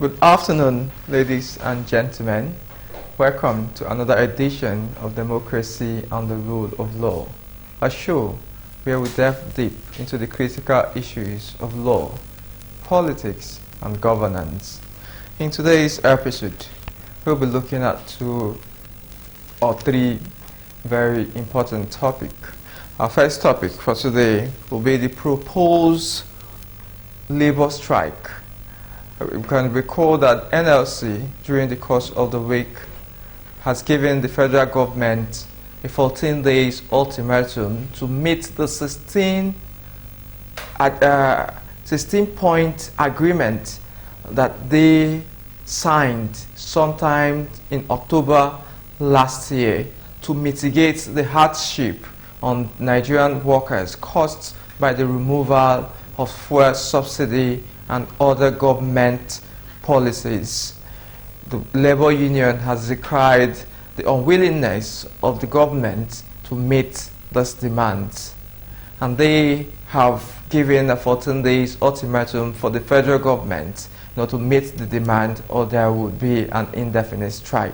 Good afternoon, ladies and gentlemen. Welcome to another edition of Democracy and the Rule of Law, a show where we delve deep into the critical issues of law, politics, and governance. In today's episode, we'll be looking at two or three very important topics. Our first topic for today will be the proposed labor strike. We can recall that NLC, during the course of the week, has given the federal government a 14 days ultimatum to meet the 16-point agreement that they signed sometime in October last year to mitigate the hardship on Nigerian workers caused by the removal of fuel subsidy and other government policies. The labor union has decried the unwillingness of the government to meet these demands, and they have given a 14 days ultimatum for the federal government not to meet the demand, or there would be an indefinite strike.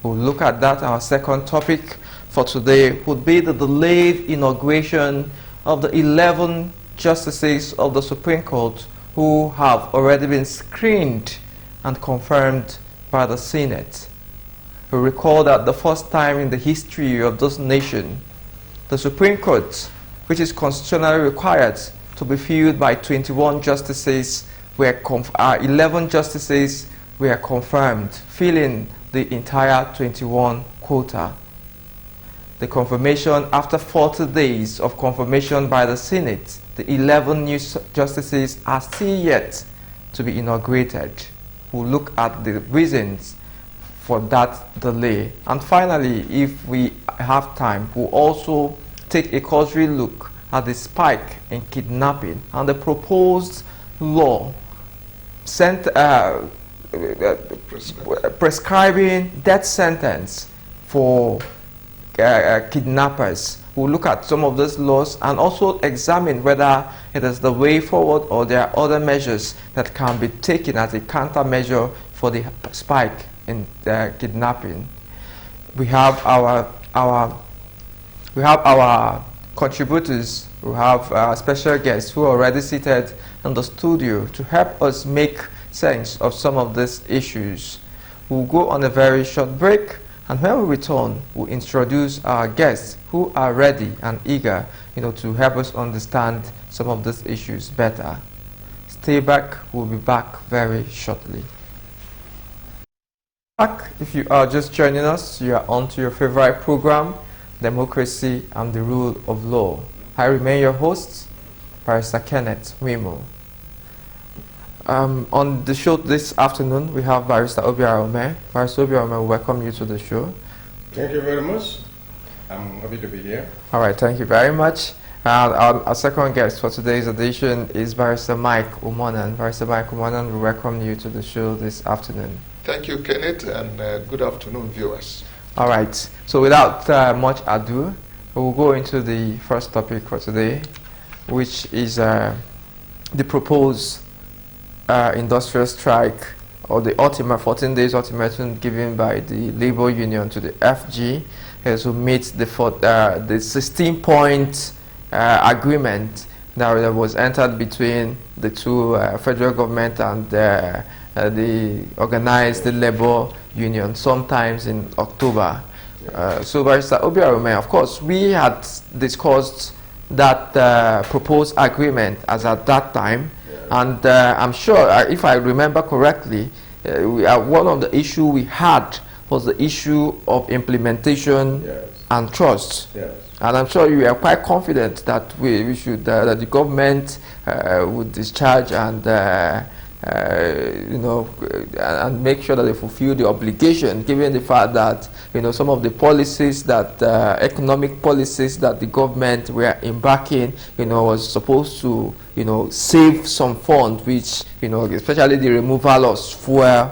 We'll look at that. Our second topic for today would be the delayed inauguration of the 11 justices of the Supreme Court who have already been screened and confirmed by the Senate. We recall that the first time in the history of this nation, the Supreme Court, which is constitutionally required to be filled by 21 justices, 11 justices were confirmed, filling the entire 21 quota. The confirmation, after 40 days of confirmation by the Senate, the 11 new justices are still yet to be inaugurated. We'll look at the reasons for that delay. And finally, if we have time, we'll also take a cursory look at the spike in kidnapping and the proposed law prescribing death sentence for kidnappers. We'll look at some of those laws and also examine whether it is the way forward or there are other measures that can be taken as a countermeasure for the spike in kidnapping. We have our contributors. We have our special guests who are already seated in the studio to help us make sense of some of these issues. We'll go on a very short break, and when we return, we'll introduce our guests who are ready and eager, to help us understand some of these issues better. Stay back. We'll be back very shortly. If you are just joining us, you are on to your favorite program, Democracy and the Rule of Law. I remain your host, Barrister Kenneth Wimo. On the show this afternoon, we have Barrister Obiarome. Barrister Obiarome, we welcome you to the show. Thank you very much. I'm happy to be here. All right, thank you very much. Our second guest for today's edition is Barrister Mike Umonan. Barrister Mike Umonan, we welcome you to the show this afternoon. Thank you, Kenneth, and good afternoon, viewers. All right, so without much ado, we'll go into the first topic for today, which is the proposed industrial strike, or the 14 days ultimatum given by the labor union to the FG to meet the 16-point agreement that was entered between the two federal government and the organized labor union sometimes in October. So Barrister Obiarome, of course, we had discussed that proposed agreement as at that time. And I'm sure, if I remember correctly, one of the issues we had was the issue of implementation and trust. And I'm sure you are quite confident that we should, that the government would discharge and and make sure that they fulfill the obligation, given the fact that some of the policies that economic policies that the government were embarking was supposed to save some fund, which especially the removal of fuel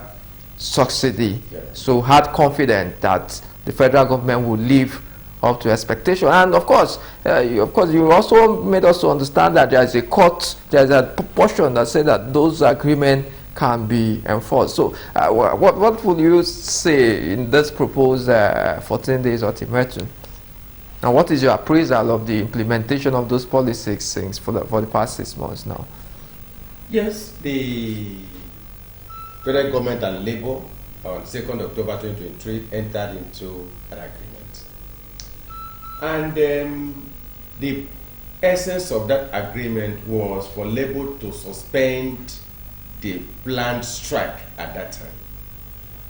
subsidy. So had confidence that the federal government would live up to expectation. And of course, you also made us to understand that there is a portion that said that those agreements can be enforced. So what would you say in this proposed 14 days ultimatum? And what is your appraisal of the implementation of those policies things for the past 6 months now? Yes, the federal government and Labour on 2nd October 2023 entered into an agreement. And the essence of that agreement was for Labour to suspend the planned strike at that time.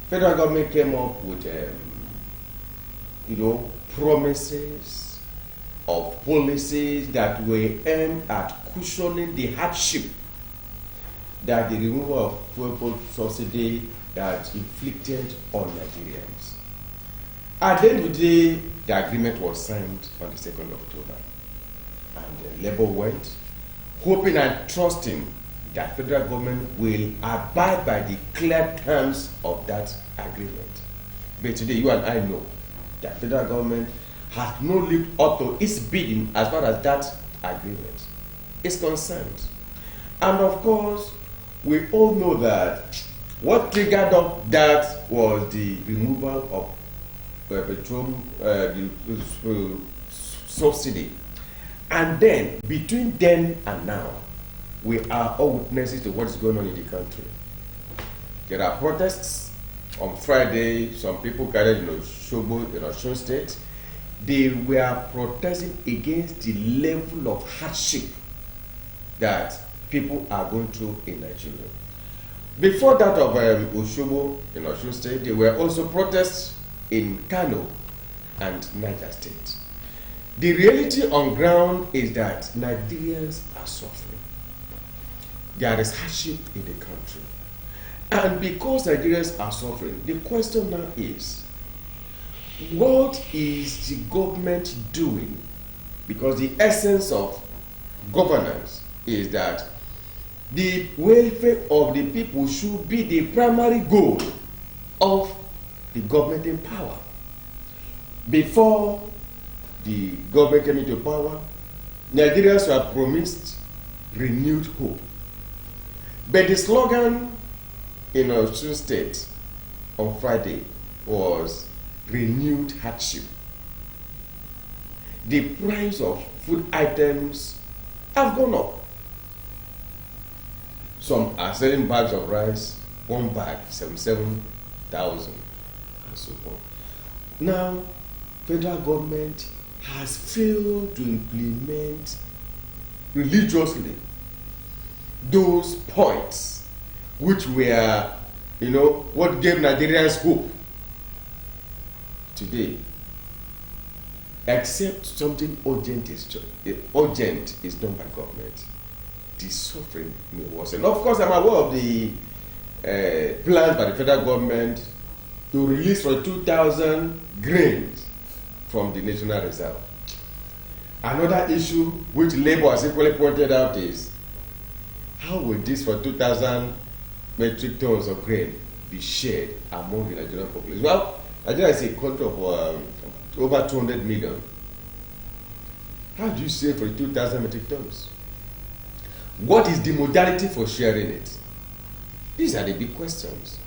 Federal government came up with, promises of policies that were aimed at cushioning the hardship that the removal of fuel subsidy that inflicted on Nigerians. At the end of the day, the agreement was signed on the 2nd of October. And Labour went, hoping and trusting that federal government will abide by the clear terms of that agreement. But today, you and I know that federal government has not lived up to its bidding as far as that agreement is concerned. And of course, we all know that what triggered up that was the removal of petroleum subsidy. And then, between then and now, we are all witnesses to what is going on in the country. There are protests. On Friday, some people gathered in Osogbo, in Osun State. They were protesting against the level of hardship that people are going through in Nigeria. Before that of Osogbo in Osun State, there were also protests in Kano and Niger State. The reality on ground is that Nigerians are suffering. There is hardship in the country. And because Nigerians are suffering, the question now is, what is the government doing? Because the essence of governance is that the welfare of the people should be the primary goal of the government in power. Before the government came into power, Nigerians were promised renewed hope. But the slogan in Osun State on Friday was renewed hardship. The price of food items have gone up. Some are selling bags of rice, one bag, 77,000, and so on. Now, federal government has failed to implement religiously those points which were, what gave Nigerians hope today. Except something urgent is done by government, the suffering may worsen. Of course, I'm aware of the plans by the federal government to release for 2,000 grains from the National Reserve. Another issue which Labour has equally pointed out is, how will this for 2,000 metric tons of grain be shared among the Nigerian population? Well, Nigeria is a country of over 200 million. How do you share for 2,000 metric tons? What is the modality for sharing it? These are the big questions.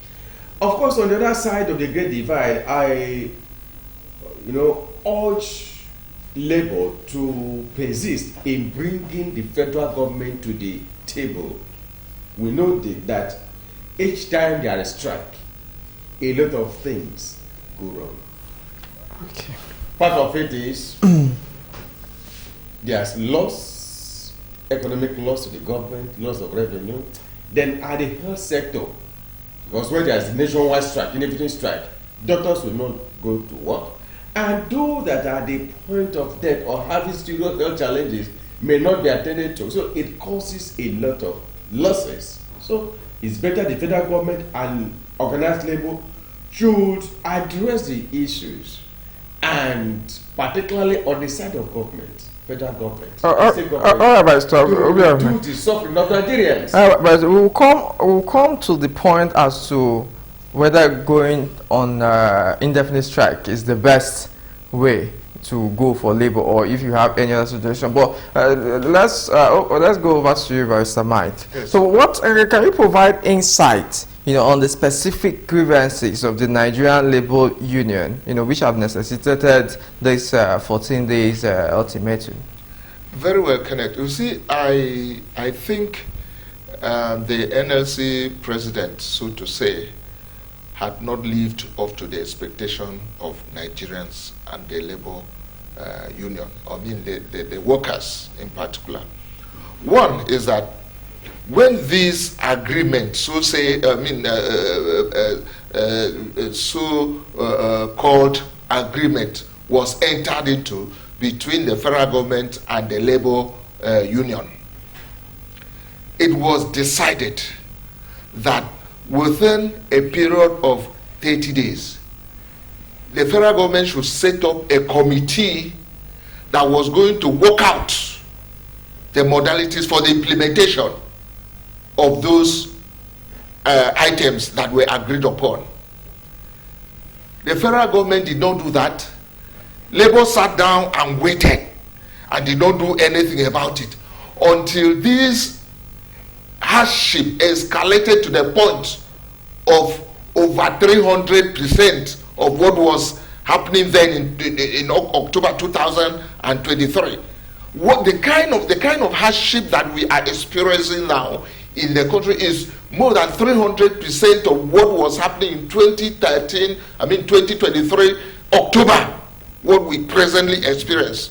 Of course, on the other side of the Great Divide, I urge Labour to persist in bringing the federal government to the table. We know that each time there is strike, a lot of things go wrong. Okay. Part of it is there's loss, economic loss to the government, loss of revenue. Then at the health sector, because when there's a nationwide strike, inevitable strike, doctors will not go to work. And those that are at the point of death or having serious health challenges may not be attended to. So it causes a lot of losses. So it's better the federal government and organized labor should address the issues, and particularly on the side of government, federal government, state government, to reduce the suffering of Nigerians. But we'll come to the point as to whether going on indefinite strike is the best way to go for labor, or if you have any other suggestion. But let's go over to you, Barrister Mike. Yes. So what can you provide insight, on the specific grievances of the Nigerian Labour Union, which have necessitated this 14 days ultimatum? Very well, Kenneth. You see, I think the NLC president, so to say, had not lived up to the expectation of Nigerians and the labor union, I mean the workers in particular. One is that when this agreement, called agreement was entered into between the federal government and the labor union, it was decided that within a period of 30 days, the federal government should set up a committee that was going to work out the modalities for the implementation of those items that were agreed upon. The federal government did not do that. Labour sat down and waited and did not do anything about it until this hardship escalated to the point of over 300% of what was happening then in October 2023. The kind of hardship that we are experiencing now in the country is more than 300% of what was happening in 2023 October, what we presently experience.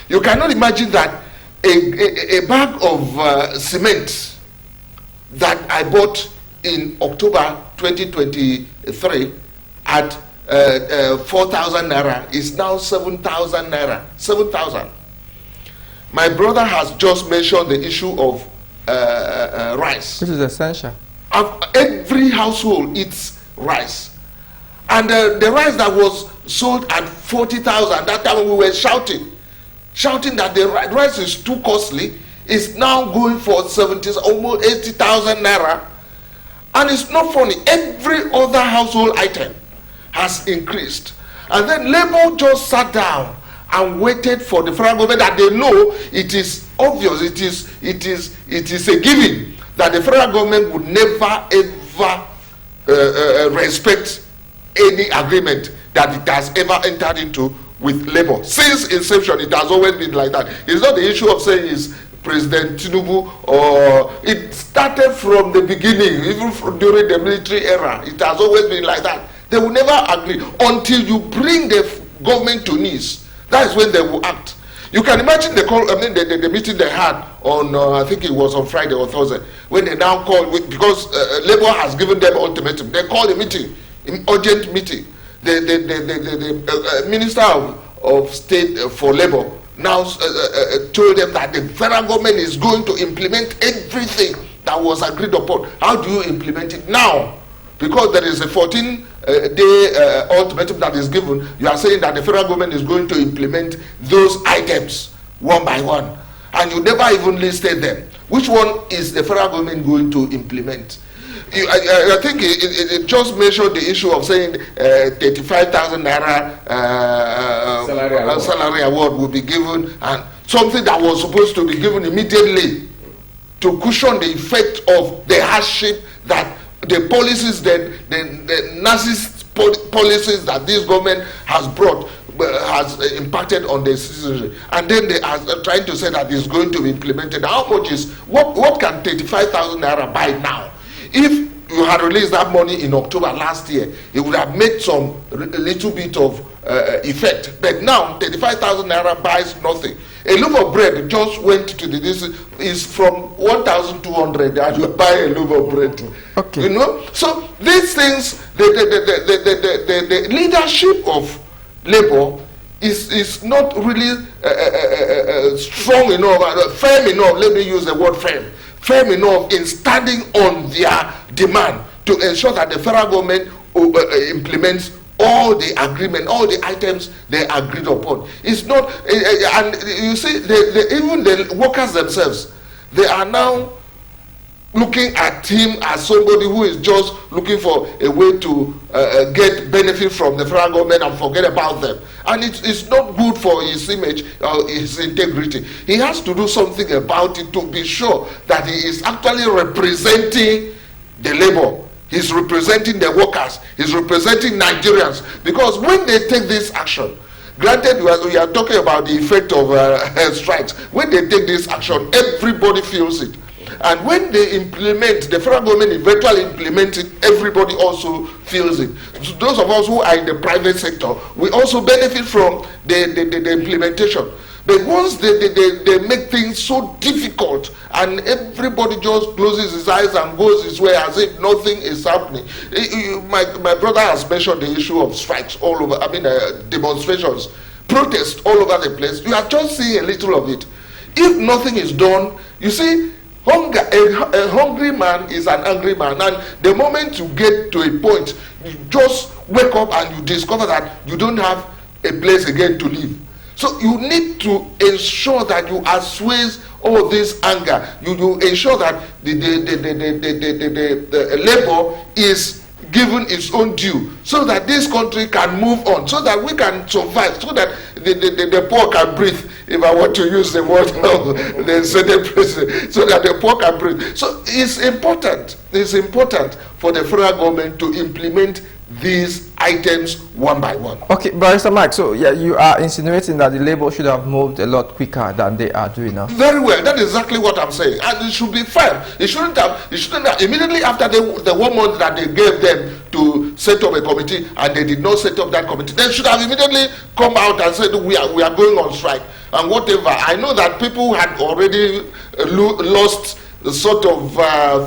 You cannot imagine that a bag of cement that I bought in October 2023 at 4,000 naira is now 7,000 naira. 7,000. My brother has just mentioned the issue of rice. Which is essential. Every household eats rice. And the rice that was sold at 40,000, that time we were shouting that the rice is too costly, is now going for 70, almost 80,000 naira. And it's not funny. Every other household item has increased. And then Labour just sat down and waited for the federal government, that they know it is obvious, it is a given that the federal government would never ever respect any agreement that it has ever entered into with Labour. Since inception, it has always been like that. It's not the issue of saying is President Tinubu, or it started from the beginning, even during the military era. It has always been like that. They will never agree until you bring the government to knees. That is when they will act. You can imagine the call. The meeting they had on I think it was on Friday or Thursday, when they now called because Labour has given them ultimatum. They called a meeting, an urgent meeting. The Minister of State for Labour now told them that the federal government is going to implement everything that was agreed upon. How do you implement it now? Because there is a 14-day ultimatum that is given, you are saying that the federal government is going to implement those items one by one. And you never even listed them. Which one is the federal government going to implement? I think it just mentioned the issue of saying 35,000 naira salary award will be given, and something that was supposed to be given immediately to cushion the effect of the hardship that the policies, the narcissist policies that this government has brought has impacted on the citizenry. And then they are trying to say that it's going to be implemented. How much is, what can 35,000 naira buy now? If you had released that money in October last year, it would have made some little bit of effect. But now, 35,000 naira buys nothing. A loaf of bread just went to this is from 1,200, and you buy a loaf of bread. Okay. You know? So these things, the leadership of Labour is not really strong enough, firm enough, let me use the word firm enough in standing on their demand to ensure that the federal government implements all the agreement, all the items they agreed upon. It's not, and you see, even the workers themselves, they are now looking at him as somebody who is just looking for a way to get benefit from the federal government and forget about them. And it's not good for his image or his integrity. He has to do something about it to be sure that he is actually representing the labor. He's representing the workers. He's representing Nigerians. Because when they take this action, granted, we are talking about the effect of strikes. When they take this action, everybody feels it. And when they implement, the federal government eventually implements it, everybody also feels it. So those of us who are in the private sector, we also benefit from the implementation. But once they make things so difficult and everybody just closes his eyes and goes his way as if nothing is happening. My brother has mentioned the issue of strikes all over, demonstrations, protests all over the place. You are just seeing a little of it. If nothing is done, you see, a hungry man is an angry man, and the moment you get to a point, you just wake up and you discover that you don't have a place again to live. So you need to ensure that you assuage all this anger. You ensure that the labor is given its own due, so that this country can move on, so that we can survive, so that the poor can breathe. If I want to use the word of the Senate president, so that the poor can breathe. So it's important for the federal government to implement these items one by one. Okay, Barrister Mike, so yeah, you are insinuating that the labor should have moved a lot quicker than they are doing now. Very well, that is exactly what I'm saying. And it should be fair. It shouldn't have immediately after the 1 month that they gave them to set up a committee, and they did not set up that committee, they should have immediately come out and said we are going on strike and whatever. I know that people had already lost the sort of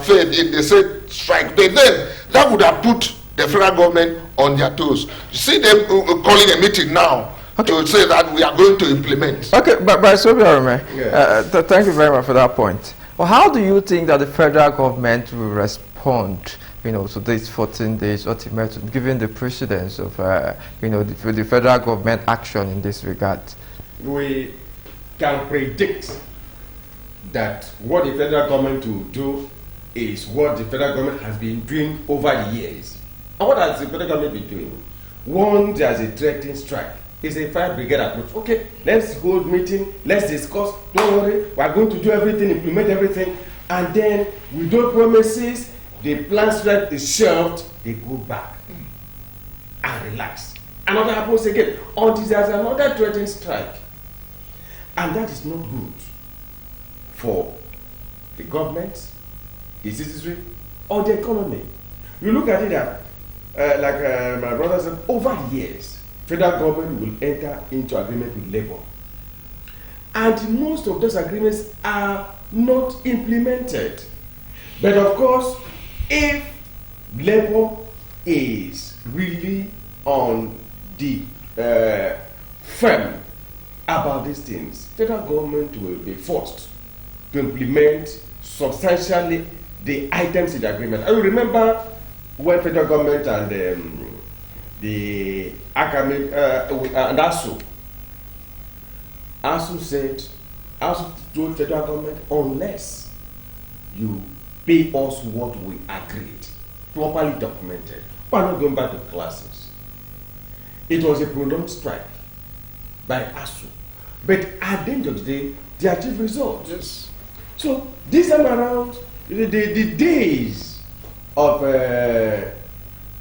faith in the said strike, but then that would have put the federal government on their toes. You see them calling a meeting now to say that we are going to implement. Okay, but thank you very much for that point. Well, how do you think that the federal government will respond, to this 14 days ultimatum, given the precedence of, the federal government action in this regard? We can predict that what the federal government will do is what the federal government has been doing over the years. And what has the federal government been doing? One, there's a threatening strike. It's a fire brigade approach. Okay, let's hold meeting, let's discuss. Don't worry, we are going to do everything, implement everything. And then, without promises, the plan strike is shelved, they go back and relax. Another happens again until there's another threatening strike. And that is not good for the government, the citizenry, or the economy. You look at it that my brother said, over the years, federal government will enter into agreement with labor. And most of those agreements are not implemented. But of course, if labor is really on the firm about these things, federal government will be forced to implement substantially the items in the agreement. I will remember when federal government and the academic and ASU told federal government, unless you pay us what we agreed, properly documented, we are not going back to classes. It was a prolonged strike by ASU, but at the end of the day, they achieved results. Yes. So this time around, the days of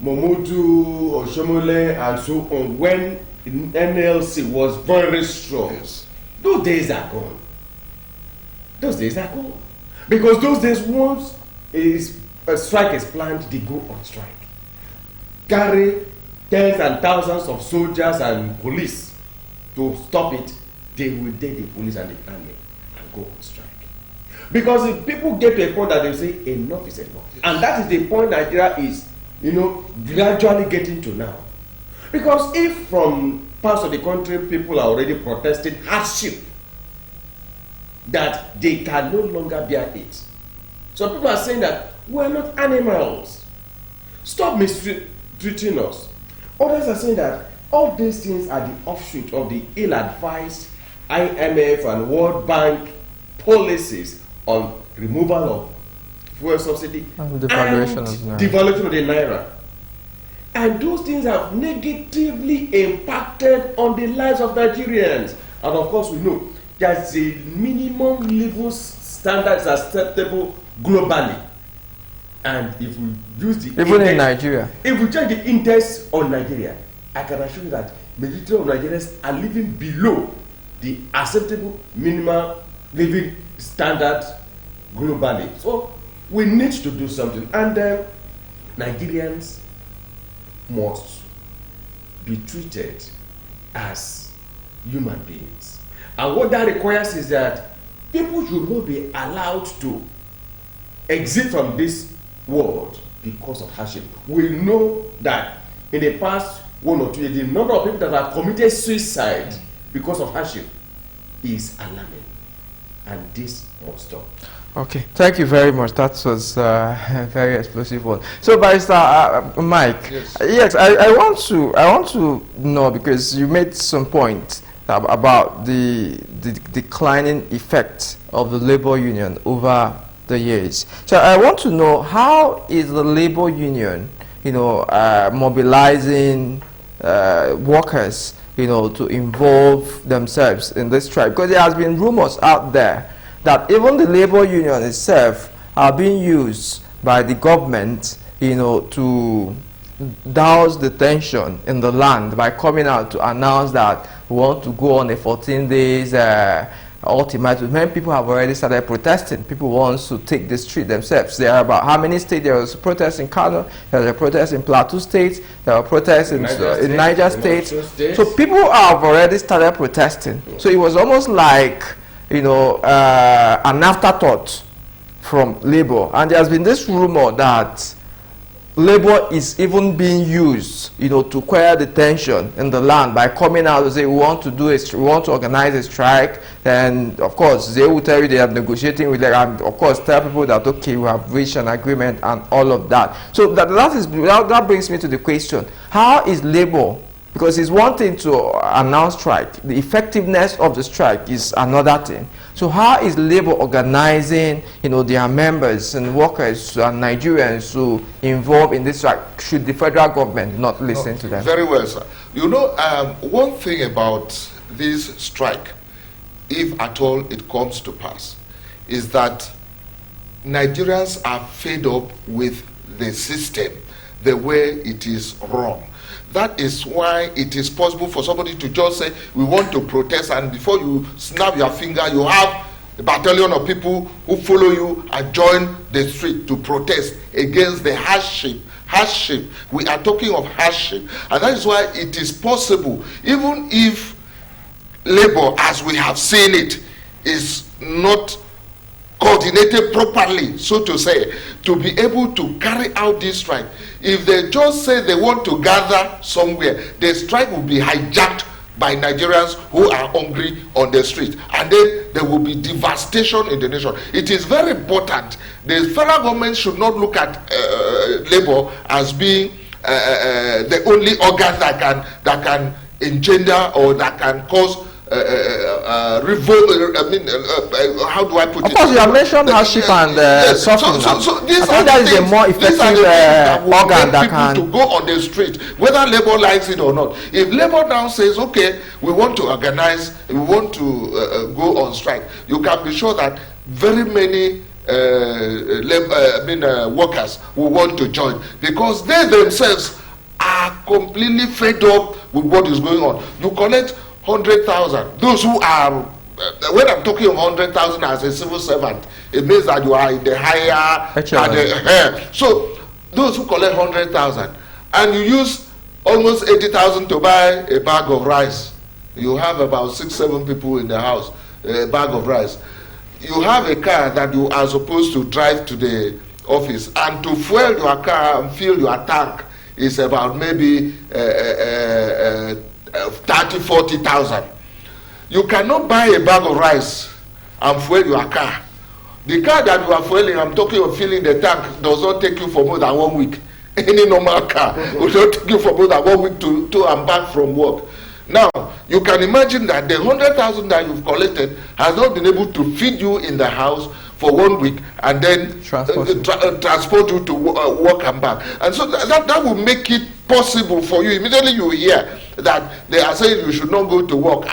Momodu, Oshomole, and so on, when NLC was very strong, Yes. those days are gone. Those days are gone. Because those days, once a strike is planned, they go on strike. Carry tens and thousands of soldiers and police to stop it, they will take the police and the army and go on strike. Because if people get to a point that they say enough is enough, and that is the point Nigeria is, gradually getting to now. Because if from parts of the country people are already protesting hardship, that they can no longer bear it. So people are saying that we're not animals. Stop mistreating us. Others are saying that all these things are the offshoot of the ill-advised IMF and World Bank policies on removal of fuel subsidy, And devaluation of the naira. devaluation of the naira. And those things have negatively impacted on the lives of Nigerians. And of course, we know there's a minimum living standards acceptable globally. And if we use the Even in Nigeria. if we check the index on Nigeria, I can assure you that majority of Nigerians are living below the acceptable minimum living standard globally. So we need to do something, and Nigerians must be treated as human beings. And what that requires is that people should not be allowed to exit from this world because of hardship. We know that in the past 1 or 2 years, the number of people that have committed suicide because of hardship is alarming, and this must stop. Okay, thank you very much. That was a very explosive one. So, Barrister Mike, yes, I want to know, because you made some point about the declining effect of the labor union over the years. So, I want to know, how is the labor union, mobilizing workers, to involve themselves in this strike? Because there has been rumors out there that even the labor union itself are being used by the government, to douse the tension in the land by coming out to announce that we want to go on a 14 days ultimatum. Many people have already started protesting. People want to take the street themselves. There are about how many states? There was a protest in Kano, there was a protest in Plateau State, there were protests in Niger State. So people have already started protesting. So it was almost like, an afterthought from labor. And there has been this rumor that labor is even being used, to quell the tension in the land by coming out to say we want to organize a strike. And of course, they will tell you they are negotiating with them, and of course tell people that okay, we have reached an agreement and all of that. So that brings me to the question: how is labor? Because it's one thing to announce strike, the effectiveness of the strike is another thing. So how is labor organizing, their members and workers and Nigerians to involve in this strike? Should the federal government not listen to them? Very well, sir. One thing about this strike, if at all it comes to pass, is that Nigerians are fed up with the system, the way it is run. That is why it is possible for somebody to just say, we want to protest, and before you snap your finger, you have a battalion of people who follow you and join the street to protest against the hardship. Hardship. We are talking of hardship. And that is why it is possible, even if labor, as we have seen it, is not coordinated properly, so to say, to be able to carry out this strike. If they just say they want to gather somewhere, the strike will be hijacked by Nigerians who are hungry on the street, and then there will be devastation in the nation. It is very important. The federal government should not look at labor as being the only organ that can engender or that can cause revolt. How do I put it? Of course, you have mentioned hardship and suffering. So these I think that is a more effective organ that can to go on the street, whether labor likes it or not. If labor now says, okay, we want to organize, we want to go on strike, you can be sure that very many workers will want to join, because they themselves are completely fed up with what is going on. You collect 100,000. Those who are, when I'm talking of 100,000 as a civil servant, it means that you are in the higher. So those who collect 100,000 and you use almost 80,000 to buy a bag of rice, you have about 6-7 people in the house, a bag of rice. You have a car that you are supposed to drive to the office, and to fuel your car and fill your tank is about maybe 30,000-40,000. You cannot buy a bag of rice and fuel your car. The car that you are fueling, I'm talking of filling the tank, does not take you for more than 1 week. Any normal car will not take you for more than 1 week to and back from work. Now, you can imagine that the 100,000 that you've collected has not been able to feed you in the house, for 1 week and then Transport you. transport you to work and back. And so that will make it possible for you. Immediately you hear that they are saying you should not go to work.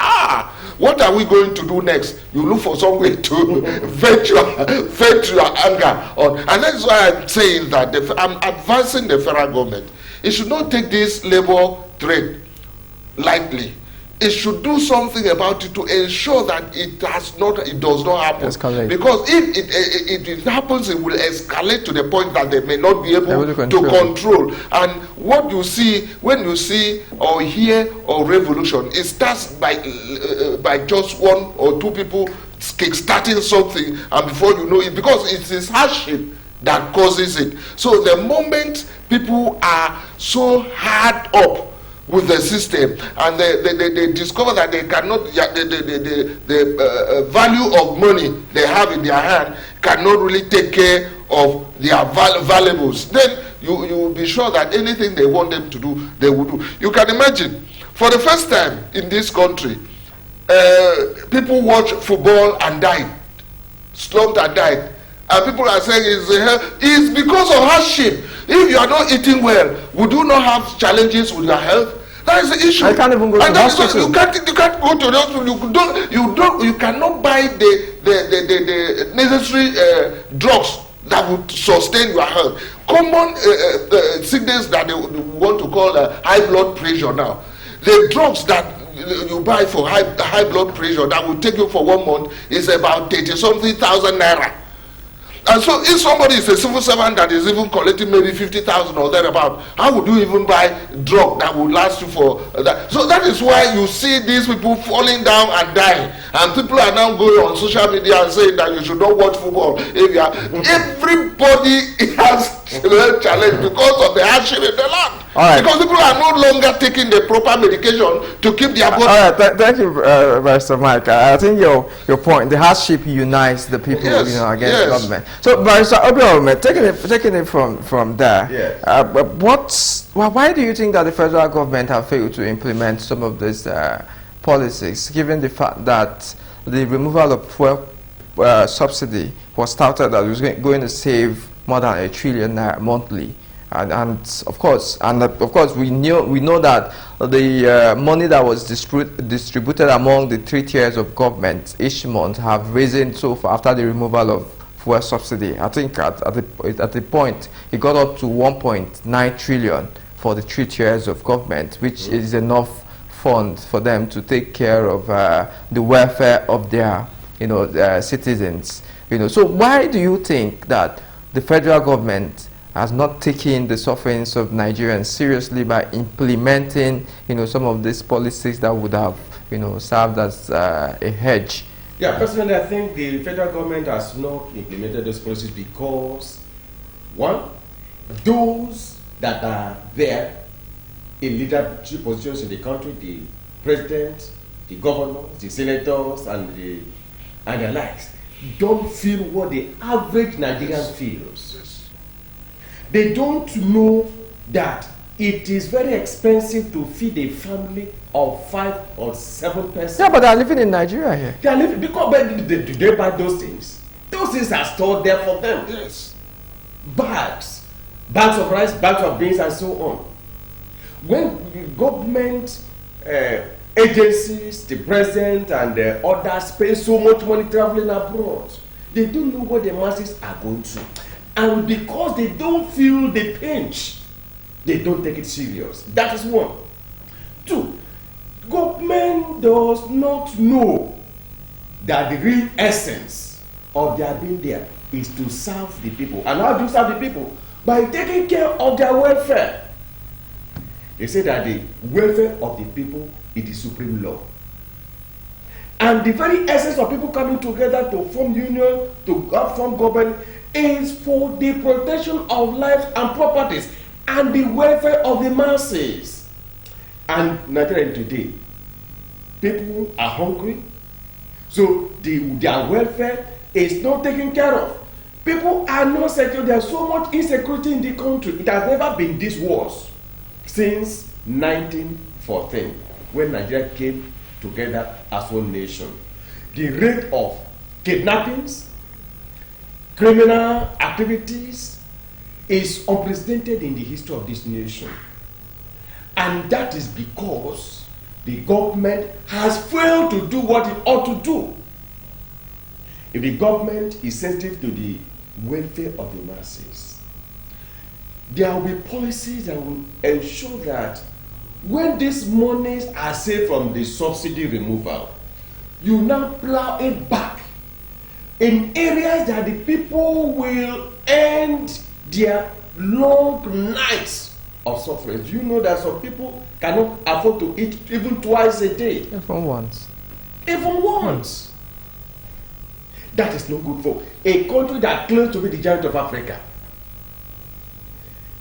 What are we going to do next? You look for some way to vent your anger on. And that's why I'm saying that I'm advising the federal government. It should not take this labor trade lightly. It should do something about it to ensure that it does not happen. Escalate. Because if it happens, it will escalate to the point that they may not be able to control. And what you see when you see or hear of revolution, it starts by just one or two people kick-starting something, and before you know it, because it is hardship that causes it. So the moment people are so hard up with the system, and they discover that they cannot, the value of money they have in their hand cannot really take care of their valuables, then you will be sure that anything they want them to do, they will do. You can imagine, for the first time in this country, people watch football and died, slumped and died. And people are saying it's because of hardship. If you are not eating well, would you not have challenges with your health? That is the issue. I can't even go to the hospital. You can't go to the hospital. You cannot buy the necessary drugs that would sustain your health. Common sickness that they want to call high blood pressure now. The drugs that you buy for high blood pressure that will take you for 1 month is about 30-something thousand naira. And so if somebody is a civil servant that is even collecting maybe 50,000 or thereabout, how would you even buy drug that would last you for that? So that is why you see these people falling down and dying. And people are now going on social media and saying that you should not watch football. Everybody has a challenge because of the hardship in the land. All right. Because people are no longer taking the proper medication to keep their body. All right, thank you, Barrister Mike. I think your point, the hardship unites the people, Yes, against yes. government. So, Barrister Obiorome, taking it from there, Yes. why do you think that the federal government have failed to implement some of these policies, given the fact that the removal of fuel subsidy was touted that it was going to save more than $1 trillion monthly? And of course, we know that the money that was distributed among the 3 tiers of government each month have risen so far after the removal of fuel subsidy. I think at the point it got up to 1.9 trillion for the 3 tiers of government, which is enough fund for them to take care of the welfare of their citizens. So why do you think that the federal government has not taken the sufferings of Nigerians seriously by implementing, some of these policies that would have, served as a hedge? Yeah, personally, I think the federal government has not implemented those policies because, one, those that are there in leadership positions in the country, the president, the governors, the senators, and the likes, don't feel what the average Nigerian feels. They don't know that it is very expensive to feed a family of 5 or 7 persons. Yeah, but they are living in Nigeria here. They are living because do they buy those things? Those things are stored there for them. Yes. Bags of rice, bags of beans, and so on. When the government agencies, the president, and the others spend so much money traveling abroad, they don't know what the masses are going through. And because they don't feel the pinch, they don't take it serious. That is one. Two, government does not know that the real essence of their being there is to serve the people. And how do you serve the people? By taking care of their welfare. They say that the welfare of the people is the supreme law. And the very essence of people coming together to form union, to form government, is for the protection of lives and properties and the welfare of the masses. And Nigeria today, people are hungry, so their welfare is not taken care of. People are not secure. There's so much insecurity in the country. It has never been this worse since 1914, when Nigeria came together as one nation. The rate of kidnappings, criminal activities is unprecedented in the history of this nation. And that is because the government has failed to do what it ought to do. If the government is sensitive to the welfare of the masses, there will be policies that will ensure that when these monies are saved from the subsidy removal, you now plow it back in areas that the people will end their long nights of suffering. Do you know that some people cannot afford to eat even twice a day? Even once. Even once. That is no good for a country that claims to be the giant of Africa.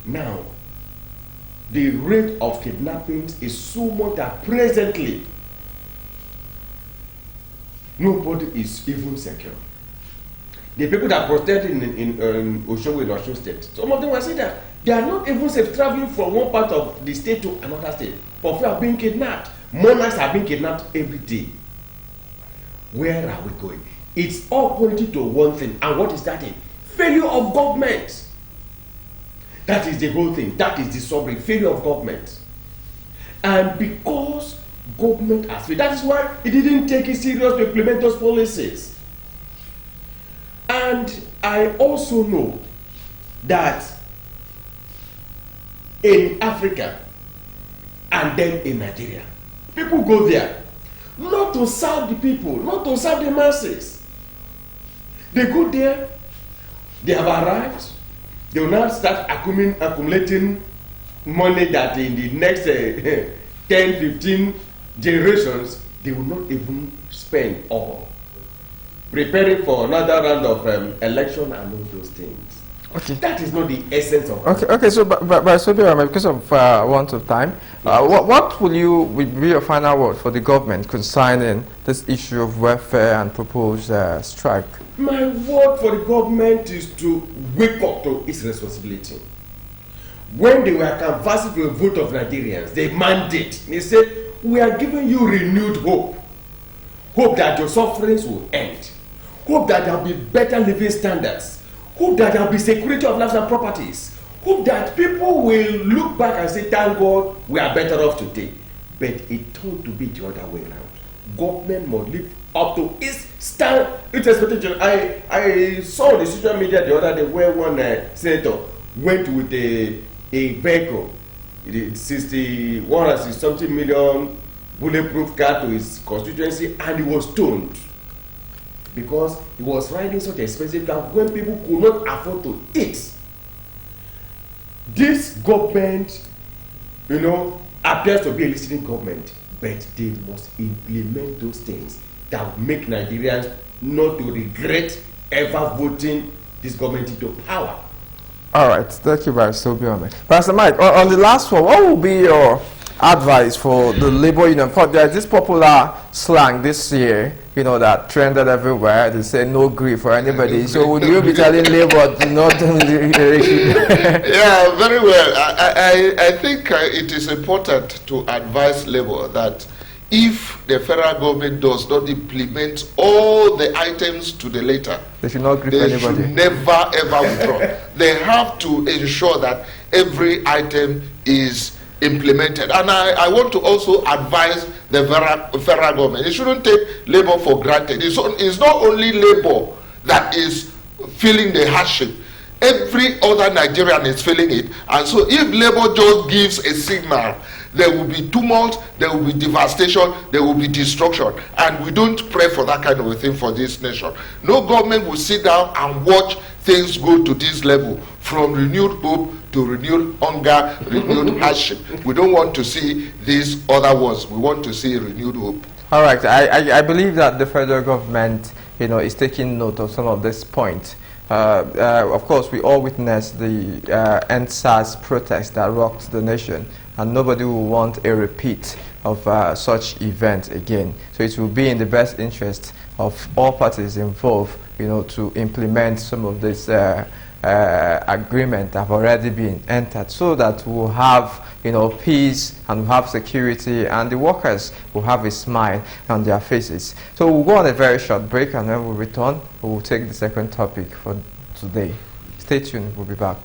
Now, the rate of kidnappings is so much that presently nobody is even secure. The people that protested in Oshogo in Osun State, some of them were saying that they are not even safe traveling from one part of the state to another state. For fear of being kidnapped. Monarchs are being kidnapped every day. Where are we going? It's all pointing to one thing. And what is that thing? Failure of government. That is the whole thing. That is the summary. Failure of government. And because government has failed, that is why it didn't take it serious to implement those policies. And I also know that in Africa and then in Nigeria, people go there not to serve the people, not to serve the masses. They go there, they have arrived, they will now start accumulating money that in the next 10, 15 generations, they will not even spend all. Preparing for another round of election and all those things. Okay. That is not the essence of it. Okay, so because of want of time, what will be your final word for the government concerning this issue of welfare and proposed strike? My word for the government is to wake up to its responsibility. When they were canvassing for a vote of Nigerians, they mandate. They said, we are giving you renewed hope. Hope that your sufferings will end. Hope that there will be better living standards. Hope that there will be security of lives and properties. Hope that people will look back and say, thank God, we are better off today. But it turned to be the other way around. Government must live up to its stand, its expectation. I saw on the social media the other day where one senator went with a vehicle, 160 million bulletproof car to his constituency, and he was stoned because he was riding such an expensive car when people could not afford to eat. This government, appears to be a listening government, but they must implement those things that will make Nigerians not to regret ever voting this government into power. All right, thank you, Pastor Obiome. Pastor Mike, on the last one, what will be your advice for the labor union? There is this popular slang this year, that trended everywhere. They say no grief for anybody. So would you be telling labor to not? Yeah, very well. I think it is important to advise labor that if the federal government does not implement all the items to the letter, they should not grieve anybody. They should never ever withdraw. They have to ensure that every item is implemented. And I want to also advise the federal government. It shouldn't take labor for granted. It's not only labor that is feeling the hardship. Every other Nigerian is feeling it. And so if labor just gives a signal, there will be tumult, there will be devastation, there will be destruction. And we don't pray for that kind of a thing for this nation. No government will sit down and watch things go to this level, from renewed hope to renewed hunger, renewed hardship. We don't want to see these other ones. We want to see renewed hope. All right. I believe that the federal government, is taking note of some of this points. Of course, we all witnessed the NSAS protest that rocked the nation, and nobody will want a repeat of such event again. So it will be in the best interest of all parties involved, to implement some of this agreement that have already been entered, so that we'll have peace and we'll have security, and the workers will have a smile on their faces. So we'll go on a very short break, and when we return, we'll take the second topic for today. Stay tuned, we'll be back.